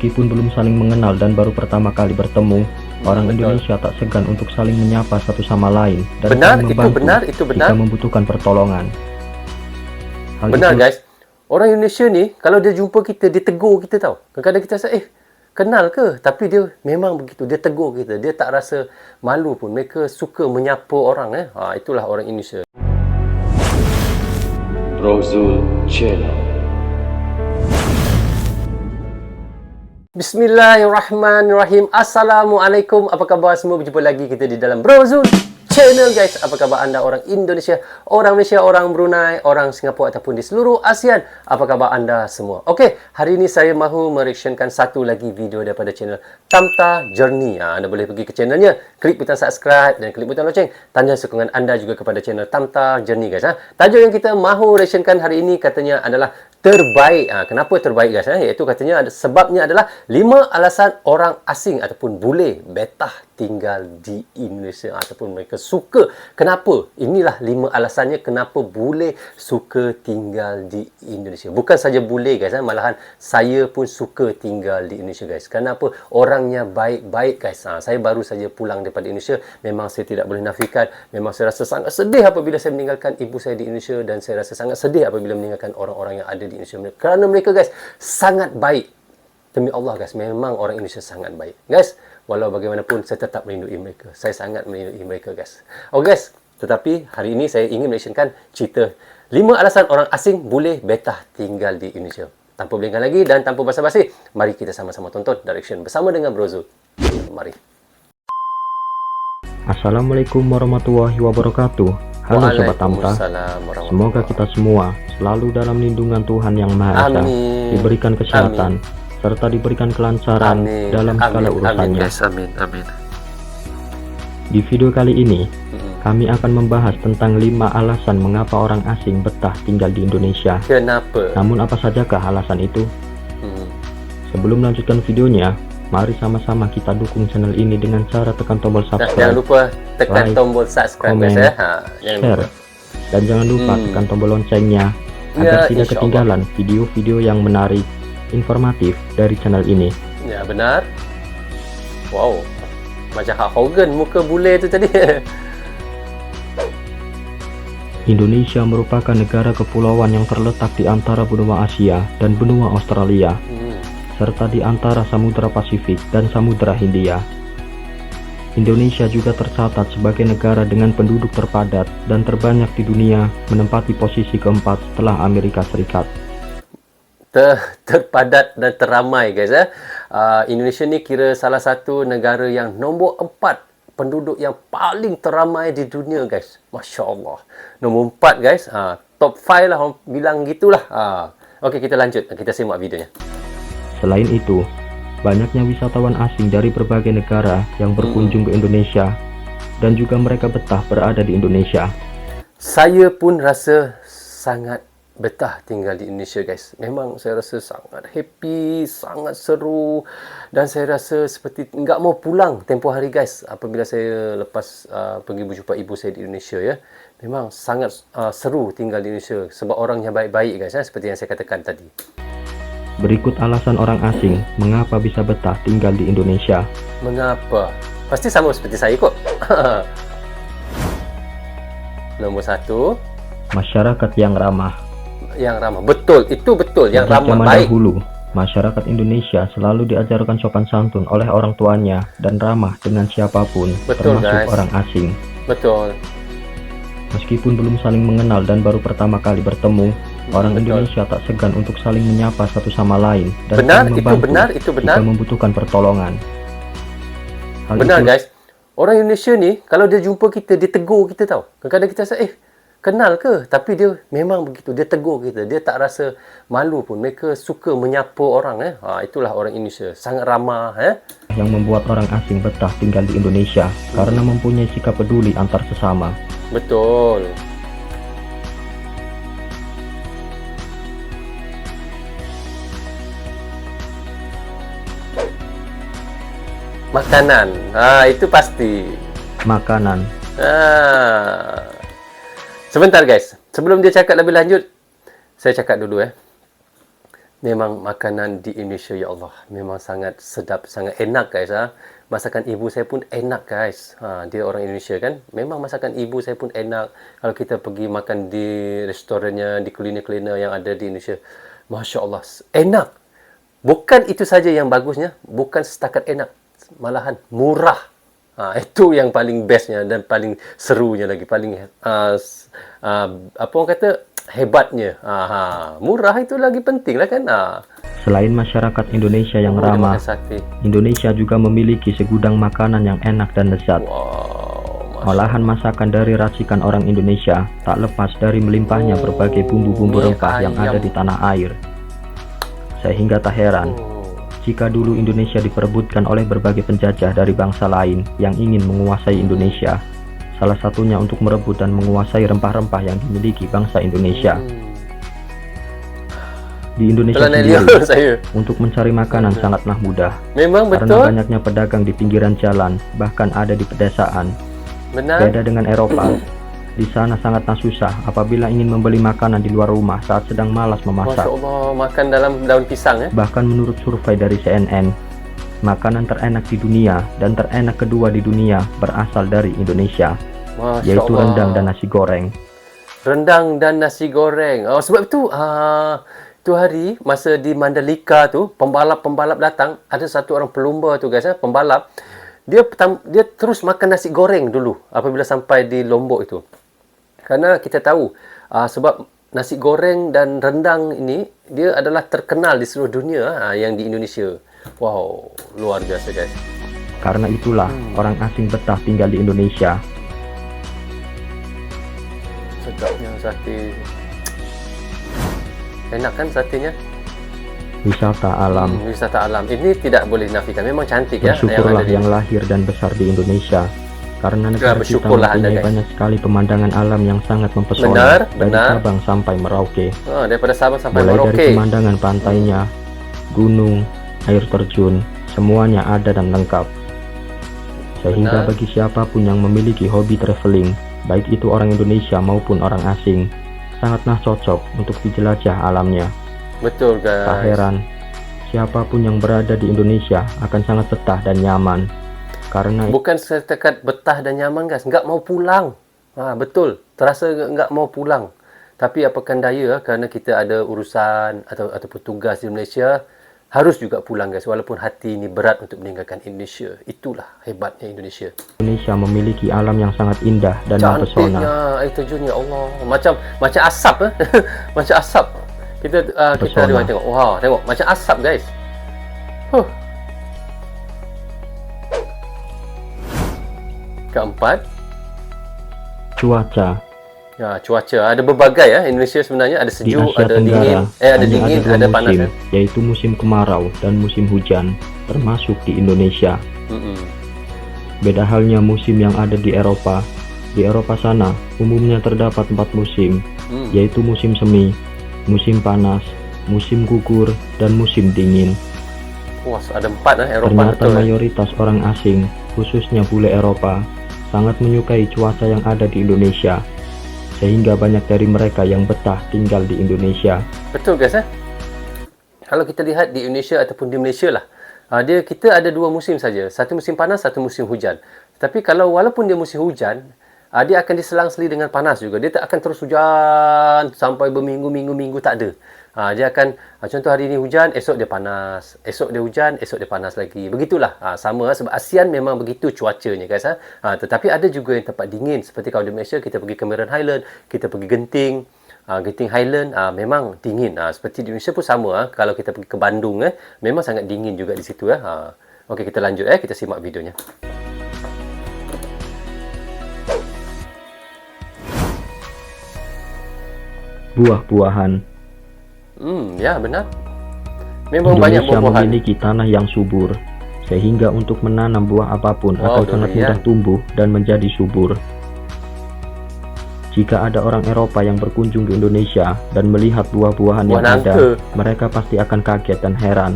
Meskipun belum saling mengenal dan baru pertama kali bertemu, orang Indonesia tak segan untuk saling menyapa satu sama lain dan saling membantu jika membutuhkan pertolongan. Benar guys. Orang Indonesia ni kalau dia jumpa kita, dia tegur kita tau. Kadang-kadang kita rasa kenal ke? Tapi dia memang begitu, dia tegur kita. Dia tak rasa malu pun. Mereka suka menyapa orang itulah orang Indonesia. Brozul Channel. Bismillahirrahmanirrahim. Assalamualaikum. Apa khabar semua? Berjumpa lagi kita di dalam Brozul Channel guys. Apa khabar anda orang Indonesia, orang Malaysia, orang Brunei, orang Singapura ataupun di seluruh ASEAN? Apa khabar anda semua? Okey, hari ini saya mahu mereaksikan satu lagi video daripada channel Tamta Journey. Anda boleh pergi ke channelnya, klik butang subscribe dan klik butang loceng. Tanda sokongan anda juga kepada channel Tamta Journey guys. Tajuk yang kita mahu reaksikan hari ini katanya adalah terbaik. Kenapa terbaik guys? Iaitu katanya sebabnya adalah 5 alasan orang asing ataupun bule betah tinggal di Indonesia ataupun mereka suka. Kenapa? Inilah 5 alasannya kenapa bule suka tinggal di Indonesia. Bukan saja bule guys, malahan saya pun suka tinggal di Indonesia guys. Kenapa? Orangnya baik-baik guys. Saya baru saja pulang daripada Indonesia. Memang saya tidak boleh nafikan, memang saya rasa sangat sedih apabila saya meninggalkan ibu saya di Indonesia, dan saya rasa sangat sedih apabila meninggalkan orang-orang yang ada di Indonesia. Kerana mereka guys sangat baik. Demi Allah guys, memang orang Indonesia sangat baik guys. Walau bagaimanapun saya tetap melindungi mereka. Saya sangat melindungi mereka guys. Okay guys, tetapi hari ini saya ingin mereaksikan cerita 5 alasan orang asing boleh betah tinggal di Indonesia. Tanpa berlengah lagi dan tanpa basa-basi, mari kita sama-sama tonton direction bersama dengan Brozul. Mari. Assalamualaikum warahmatullahi wabarakatuh. Halo Sobat Tamta, semoga kita semua selalu dalam lindungan Tuhan Yang Maha Esa, diberikan kesehatan, serta diberikan kelancaran dalam segala urusannya. Amin. Di video kali ini, kami akan membahas tentang 5 alasan mengapa orang asing betah tinggal di Indonesia. Kenapa? Namun apa sajakah alasan itu? Sebelum melanjutkan videonya, mari sama-sama kita dukung channel ini dengan cara tekan tombol subscribe. Jangan lupa tekan like, tombol subscribe komen, guys share, dan jangan lupa tekan tombol loncengnya agar tidak ketinggalan video-video yang menarik, informatif dari channel ini. Ya benar. Wow, macam Hulk Hogan muka bule tu tadi. Indonesia merupakan negara kepulauan yang terletak di antara benua Asia dan benua Australia, serta di antara Samudra Pasifik dan Samudra Hindia. Indonesia juga tercatat sebagai negara dengan penduduk terpadat dan terbanyak di dunia, menempati posisi keempat setelah Amerika Serikat. Terpadat dan teramai guys. Indonesia ni kira salah satu negara yang nombor 4 penduduk yang paling teramai di dunia guys. Masya Allah. Nombor 4 guys. Top 5 lah orang bilang gitulah. Okey, kita lanjut. Kita simak videonya. Selain itu, banyaknya wisatawan asing dari berbagai negara yang berkunjung ke Indonesia, dan juga mereka betah berada di Indonesia. Saya pun rasa sangat betah tinggal di Indonesia guys. Memang saya rasa sangat happy, sangat seru, dan saya rasa seperti enggak mau pulang tempoh hari guys apabila saya lepas pergi berjumpa ibu saya di Indonesia ya. Memang sangat seru tinggal di Indonesia sebab orangnya baik-baik guys seperti yang saya katakan tadi. Berikut alasan orang asing mengapa bisa betah tinggal di Indonesia. Mengapa? Pasti sama seperti saya kok. Nombor 1, masyarakat yang ramah. Yang ramah. Betul, itu betul. Yang ramah zaman baik. Dahulu, masyarakat Indonesia selalu diajarkan sopan santun oleh orang tuanya dan ramah dengan siapapun, betul, termasuk guys. Orang asing. Betul. Meskipun belum saling mengenal dan baru pertama kali bertemu, orang Indonesia tak segan untuk saling menyapa satu sama lain dan saling membantu jika membutuhkan pertolongan. Benar guys. Orang Indonesia ni kalau dia jumpa kita, dia tegur kita tau. Kadang-kadang kita rasa kenal ke? Tapi dia memang begitu, dia tegur kita. Dia tak rasa malu pun. Mereka suka menyapa orang itulah orang Indonesia, sangat ramah Yang membuat orang asing betah tinggal di Indonesia karena mempunyai sikap peduli antar sesama. Betul. Makanan. Itu pasti. Makanan. Sebentar guys. Sebelum dia cakap lebih lanjut, saya cakap dulu Memang makanan di Indonesia, ya Allah, memang sangat sedap, sangat enak guys. Masakan ibu saya pun enak guys. Dia orang Indonesia kan. Memang masakan ibu saya pun enak. Kalau kita pergi makan di restorannya, di kuliner-kuliner yang ada di Indonesia, Masya Allah, enak. Bukan itu saja yang bagusnya, bukan setakat enak, malahan murah. Itu yang paling bestnya dan paling serunya lagi, paling apa orang kata, hebatnya. Murah itu lagi penting lah kan. Selain masyarakat Indonesia yang dia ramah, makan sate. Indonesia juga memiliki segudang makanan yang enak dan lezat. Wow, Olahan masakan dari racikan orang Indonesia tak lepas dari melimpahnya berbagai bumbu-bumbu mie rempah yang ada ayam. di tanah air. Sehingga tak heran jika dulu Indonesia diperebutkan oleh berbagai penjajah dari bangsa lain yang ingin menguasai Indonesia, salah satunya untuk merebut dan menguasai rempah-rempah yang dimiliki bangsa Indonesia. Di Indonesia Telan sendiri, Elio saya. untuk mencari makanan sangatlah mudah. Memang Karena betul. banyaknya pedagang di pinggiran jalan, bahkan ada di pedesaan. Benar. Beda dengan Eropa, di sana sangatlah susah apabila ingin membeli makanan di luar rumah saat sedang malas memasak. Masya Allah, makan dalam daun pisang ya. Bahkan menurut survei dari CNN, makanan terenak di dunia dan terenak kedua di dunia berasal dari Indonesia, Masya yaitu Allah. rendang dan nasi goreng. Rendang dan nasi goreng. Sebab itu tu hari masa di Mandalika tu, pembalap-pembalap datang, ada satu orang pelumba tu guys, pembalap. Dia terus makan nasi goreng dulu apabila sampai di Lombok itu. Karena kita tahu sebab nasi goreng dan rendang ini dia adalah terkenal di seluruh dunia yang di Indonesia. Wow, luar biasa guys. Karena itulah orang asing betah tinggal di Indonesia. Sedapnya sate. Enak kan satenya? Wisata alam. Wisata alam. Ini tidak boleh dinafikan. Memang cantik ya. Bersyukurlah ada yang di- lahir dan besar di Indonesia. Karena negara kita bersyukurlah Anda, mempunyai guys. banyak sekali pemandangan alam yang sangat mempesona. Benar, dari benar. Sabang sampai Merauke. daripada Sabang sampai Mulai dari Merauke. pemandangan pantainya, gunung, air terjun, semuanya ada dan lengkap. Sehingga Benar. bagi siapapun yang memiliki hobi traveling, baik itu orang Indonesia maupun orang asing, sangatlah cocok untuk dijelajah alamnya. Betul guys. Tak heran, siapapun yang berada di Indonesia akan sangat betah dan nyaman. Karena Bukan setakat betah dan nyaman guys, enggak mau pulang. Betul, terasa enggak mau pulang. Tapi apakan daya, kerana kita ada urusan ataupun tugas di Malaysia, harus juga pulang guys, walaupun hati ini berat untuk meninggalkan Indonesia. Itulah hebatnya Indonesia. Indonesia memiliki alam yang sangat indah dan mempesona. Cantiknya air terjun, ya Allah. Macam asap macam asap. Kita Pesona. riwayat tengok. Wow, tengok macam asap guys. Keempat, Cuaca. cuaca. Ada berbagai Indonesia sebenarnya, ada Di sejuk, Asia ada Tenggara dingin, ada hanya dingin, dua ada panas musim, yaitu musim kemarau dan musim hujan, termasuk di Indonesia. Beda halnya musim yang ada di Eropa. Di Eropa sana, umumnya terdapat 4 musim, yaitu musim semi, musim panas, musim gugur, dan musim dingin. Wah, ada 4 Eropah Ternyata betul. mayoritas orang asing, khususnya bule Eropa, sangat menyukai cuaca yang ada di Indonesia, sehingga banyak dari mereka yang betah tinggal di Indonesia. Betul guys Kalau kita lihat di Indonesia ataupun di Malaysia lah, kita ada 2 musim saja. Satu musim panas, satu musim hujan. Tapi kalau walaupun dia musim hujan, dia akan diselang-seli dengan panas juga. Dia tak akan terus hujan sampai berminggu-minggu tak ada. Dia akan, contoh hari ini hujan, esok dia panas. Esok dia hujan, esok dia panas lagi. Begitulah. Sama sebab ASEAN memang begitu cuacanya guys. Tetapi ada juga yang tempat dingin. Seperti kalau di Malaysia, kita pergi Cameron Highland, kita pergi Genting. Genting Highland memang dingin. Seperti di Indonesia pun sama. Kalau kita pergi ke Bandung, memang sangat dingin juga di situ. Okey, kita lanjut. Kita simak videonya. Buah-buahan. Ya benar. Memang banyak Indonesia buah-buahan. memiliki tanah yang subur, sehingga untuk menanam buah apapun Wow, akan sangat durian. mudah tumbuh dan menjadi subur. Jika ada orang Eropa yang berkunjung ke Indonesia dan melihat buah-buahan Buah yang ada, nangka. mereka pasti akan kaget dan heran.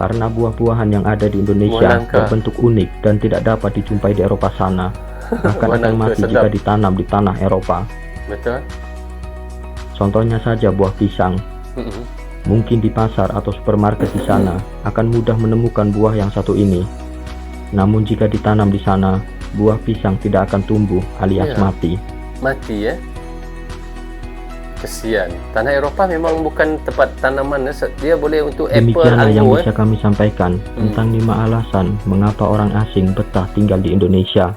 Karena buah-buahan yang ada di Indonesia Buah nangka. berbentuk unik dan tidak dapat dijumpai di Eropa sana. Bahkan Buah akan nangka, mati sedap. jika ditanam di tanah Eropa. Betul. Contohnya saja buah pisang. Mungkin di pasar atau supermarket di sana akan mudah menemukan buah yang satu ini. Namun jika ditanam di sana, buah pisang tidak akan tumbuh alias Ya. mati. Mati ya. Kesian. Tanah Eropah memang bukan tempat tanaman. Dia boleh untuk apple, Demikianlah yang anggur. bisa kami sampaikan tentang 5 alasan mengapa orang asing betah tinggal di Indonesia.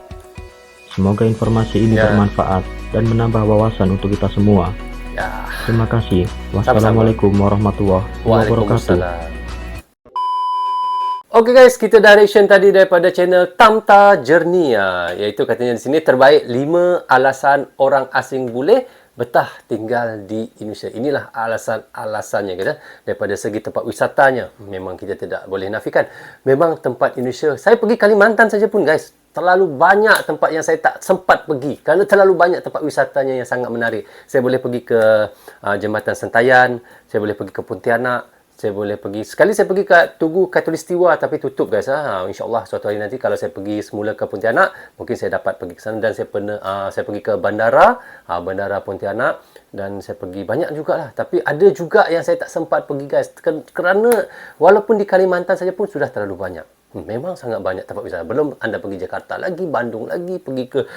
Semoga informasi ini Ya. bermanfaat dan menambah wawasan untuk kita semua. Ya. Terima kasih. Wassalamualaikum warahmatullahi wabarakatuh. Waalaikumsalam. Oke guys, kita dah reaction tadi daripada channel Tamta Journey, iaitu katanya di sini terbaik 5 alasan orang asing boleh betah tinggal di Indonesia. Inilah alasan-alasannya guys. Daripada segi tempat wisatanya, memang kita tidak boleh nafikan. Memang tempat Indonesia, saya pergi Kalimantan saja pun guys, terlalu banyak tempat yang saya tak sempat pergi kerana terlalu banyak tempat wisatanya yang sangat menarik. Saya boleh pergi ke Jambatan Sentayan, saya boleh pergi ke Pontianak, saya boleh pergi, sekali saya pergi ke Tugu Khatulistiwa tapi tutup guys. InsyaAllah suatu hari nanti kalau saya pergi semula ke Pontianak, mungkin saya dapat pergi ke sana. Dan saya pergi ke bandara, bandara Pontianak, dan saya pergi banyak jugalah. Tapi ada juga yang saya tak sempat pergi guys, kerana walaupun di Kalimantan saja pun sudah terlalu banyak. Memang sangat banyak tempat wisata. Belum anda pergi Jakarta lagi, Bandung lagi, pergi ke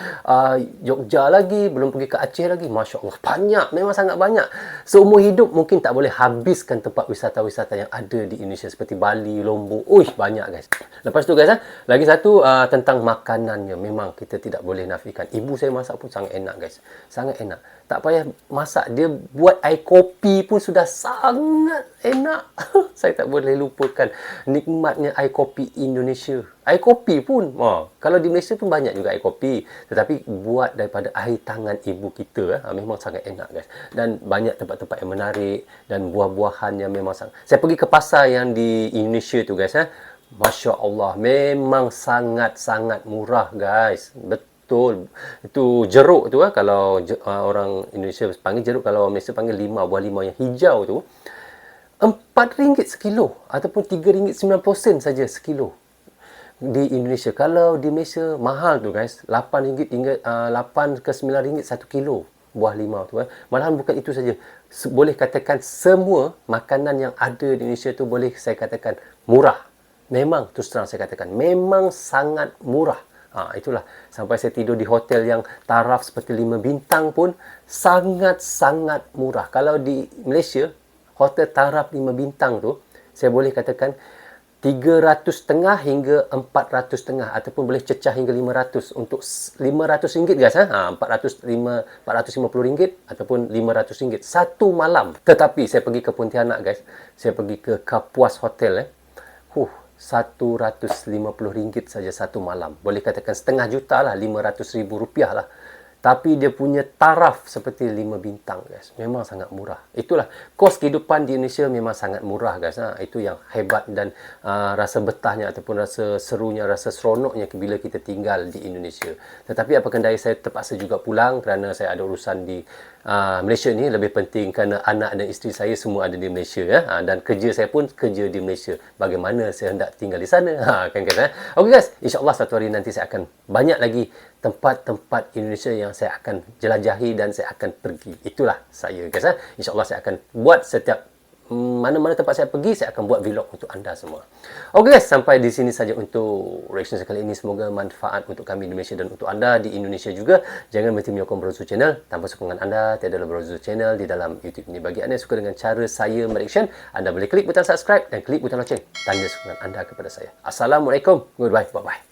Jogja lagi, belum pergi ke Aceh lagi. Masya Allah, banyak. Memang sangat banyak. Seumur hidup mungkin tak boleh habiskan tempat wisata-wisata yang ada di Indonesia seperti Bali, Lombok. Banyak guys. Lepas tu guys, lagi satu tentang makanannya. Memang kita tidak boleh nafikan. Ibu saya masak pun sangat enak guys. Sangat enak. Tak payah masak. Dia buat air kopi pun sudah sangat enak. Saya tak boleh lupakan nikmatnya air kopi Indonesia. Air kopi pun, kalau di Malaysia pun banyak juga air kopi. Tetapi buat daripada air tangan ibu kita, memang sangat enak guys. Dan banyak tempat-tempat yang menarik. Dan buah-buahannya memang sangat. Saya pergi ke pasar yang di Indonesia tu guys. Masya Allah, memang sangat-sangat murah guys. Betul. Itu jeruk tu, kalau orang Indonesia panggil jeruk, kalau Malaysia panggil limau, buah limau yang hijau tu, RM4 sekilo ataupun RM3.90 saja sekilo di Indonesia. Kalau di Malaysia mahal tu guys, RM8 hingga 8 ke RM9 1 kilo buah limau tu. Malahan bukan itu saja. Boleh katakan semua makanan yang ada di Indonesia tu boleh saya katakan murah. Memang, terus terang saya katakan, memang sangat murah. Itulah, sampai saya tidur di hotel yang taraf seperti 5 bintang pun sangat-sangat murah. Kalau di Malaysia, hotel taraf 5 bintang tu, saya boleh katakan 300.5 hingga 400.5 ataupun boleh cecah hingga 500 untuk RM500 guys. RM450 ataupun RM500 satu malam. Tetapi saya pergi ke Pontianak guys, saya pergi ke Kapuas Hotel RM150 saja satu malam. Boleh katakan setengah juta lah, RM500,000 lah. Tapi dia punya taraf seperti 5 bintang guys. Memang sangat murah. Itulah, kos kehidupan di Indonesia memang sangat murah guys. Itu yang hebat dan rasa betahnya ataupun rasa serunya, rasa seronoknya bila kita tinggal di Indonesia. Tetapi apakah daya saya terpaksa juga pulang kerana saya ada urusan di Malaysia ni. Lebih penting kerana anak dan isteri saya semua ada di Malaysia dan kerja saya pun kerja di Malaysia. Bagaimana saya hendak tinggal di sana? Kan guys. Okey guys, insya-Allah satu hari nanti saya akan banyak lagi tempat-tempat Indonesia yang saya akan jelajahi dan saya akan pergi. Itulah saya guys. InsyaAllah saya akan buat setiap mana-mana tempat saya pergi, saya akan buat vlog untuk anda semua. Okey guys, sampai di sini saja untuk reaction sekali ini. Semoga manfaat untuk kami di Malaysia dan untuk anda di Indonesia juga. Jangan berhenti menyokong Brozul Channel. Tanpa sokongan anda, tiada Brozul Channel di dalam YouTube ini. Bagi anda yang suka dengan cara saya mereaction, anda boleh klik butang subscribe dan klik butang loceng. Tanda sokongan anda kepada saya. Assalamualaikum. Goodbye. Bye-bye.